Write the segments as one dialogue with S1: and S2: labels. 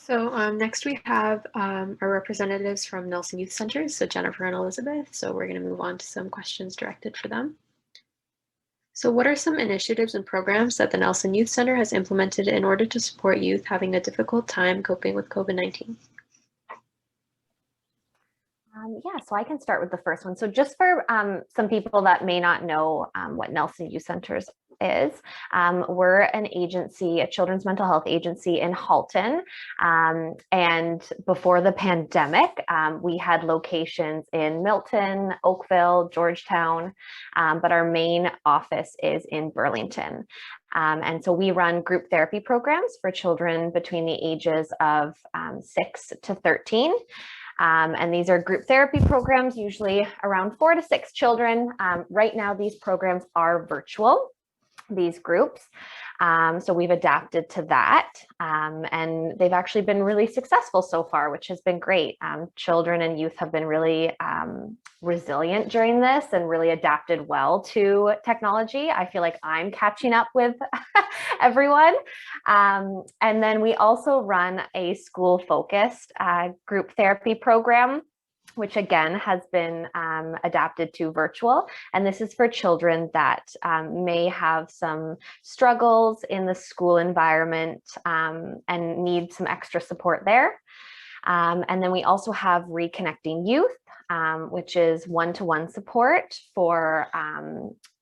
S1: So next we have our representatives from Nelson Youth Centers, so Jennifer and Elizabeth. So we're going to move on to some questions directed for them. So what are some initiatives and programs that the Nelson Youth Center has implemented in order to support youth having a difficult time coping with COVID-19?
S2: Yeah, so I can start with the first one. So just for some people that may not know what Nelson Youth Centers is, we're an agency, a children's mental health agency in Halton. And before the pandemic, we had locations in Milton, Oakville, Georgetown, but our main office is in Burlington. And so we run group therapy programs for children between the ages of 6 to 13. And these are group therapy programs, usually around 4 to 6 children. Right now, these programs are virtual, these groups. So we've adapted to that. And they've actually been really successful so far, which has been great. Children and youth have been really resilient during this and really adapted well to technology. I feel like I'm catching up with everyone. And then we also run a school-focused group therapy program, which again has been adapted to virtual. And this is for children that may have some struggles in the school environment and need some extra support there. And then we also have Reconnecting Youth, which is one-to-one support for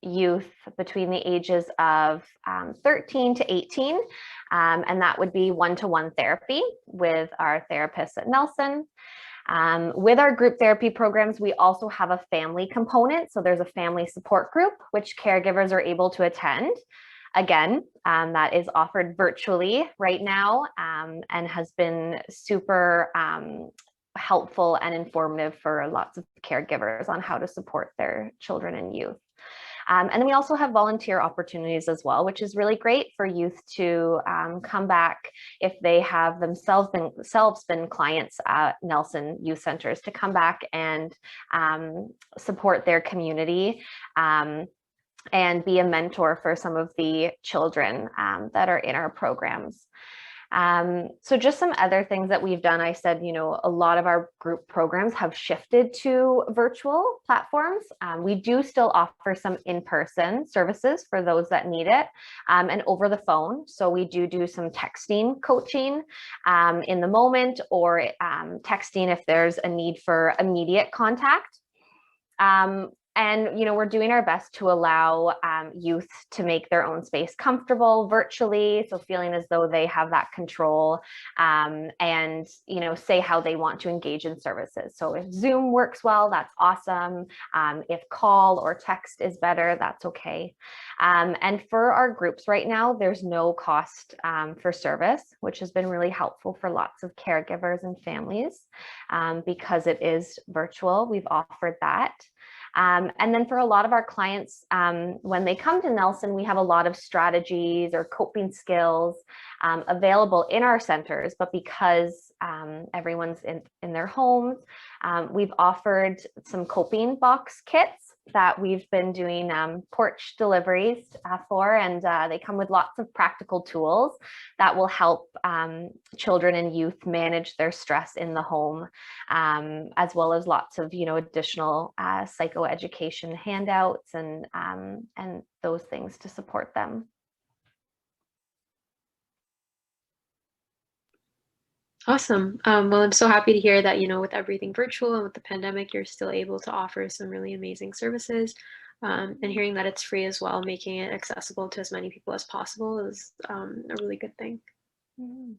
S2: youth between the ages of 13 to 18. And that would be one-to-one therapy with our therapists at Nelson. With our group therapy programs, we also have a family component. So there's a family support group, which caregivers are able to attend. Again, that is offered virtually right now and has been super helpful and informative for lots of caregivers on how to support their children and youth. And then we also have volunteer opportunities as well, which is really great for youth to come back if they have themselves been clients at Nelson Youth Centers, to come back and support their community and be a mentor for some of the children that are in our programs. So just some other things that we've done. I said, a lot of our group programs have shifted to virtual platforms. We do still offer some in-person services for those that need it and over the phone. So we do some texting coaching in the moment, or texting if there's a need for immediate contact. And, we're doing our best to allow youth to make their own space comfortable virtually. So feeling as though they have that control and, say how they want to engage in services. So if Zoom works well, that's awesome. If call or text is better, that's okay. And for our groups right now, there's no cost for service, which has been really helpful for lots of caregivers and families because it is virtual. We've offered that. And then for a lot of our clients, when they come to Nelson, we have a lot of strategies or coping skills available in our centers, but because everyone's in their homes, we've offered some coping box kits that we've been doing porch deliveries for, and they come with lots of practical tools that will help children and youth manage their stress in the home, as well as lots of additional psychoeducation handouts and those things to support them.
S1: Awesome. Well, I'm so happy to hear that, with everything virtual and with the pandemic, you're still able to offer some really amazing services. And hearing that it's free as well, making it accessible to as many people as possible is a really good thing. Mm-hmm.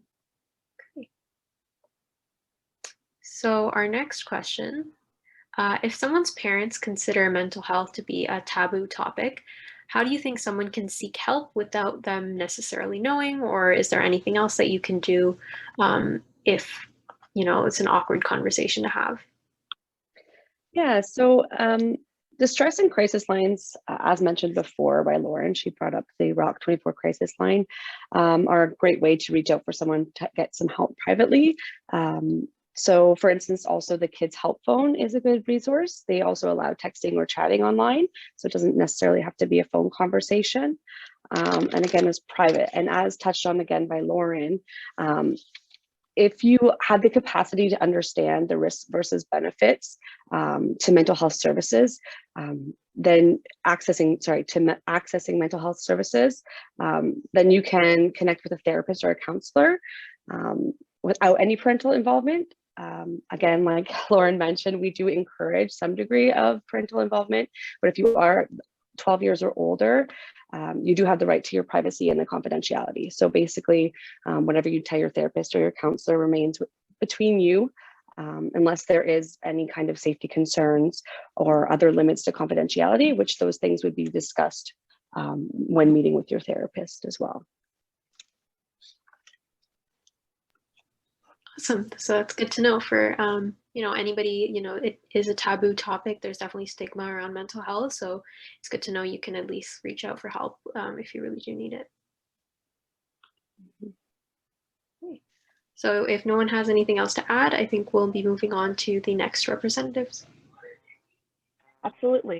S1: Okay. So our next question, if someone's parents consider mental health to be a taboo topic, how do you think someone can seek help without them necessarily knowing, or is there anything else that you can do if, it's an awkward conversation to have?
S3: Yeah, so distress and crisis lines, as mentioned before by Lauren, she brought up the Rock 24 crisis line, are a great way to reach out for someone to get some help privately. So for instance, also the Kids Help Phone is a good resource. They also allow texting or chatting online, so it doesn't necessarily have to be a phone conversation. And again, it's private. And as touched on again by Lauren, if you have the capacity to understand the risks versus benefits to mental health services, then accessing mental health services, then you can connect with a therapist or a counselor without any parental involvement. Again, like Lauren mentioned, we do encourage some degree of parental involvement, but if you are 12 years or older, you do have the right to your privacy and the confidentiality. So basically, whatever you tell your therapist or your counselor remains between you, unless there is any kind of safety concerns or other limits to confidentiality, which those things would be discussed when meeting with your therapist as well.
S1: Awesome. So that's good to know for, anybody, it is a taboo topic. There's definitely stigma around mental health. So it's good to know you can at least reach out for help if you really do need it. Okay. So if no one has anything else to add, I think we'll be moving on to the next representatives.
S4: Absolutely.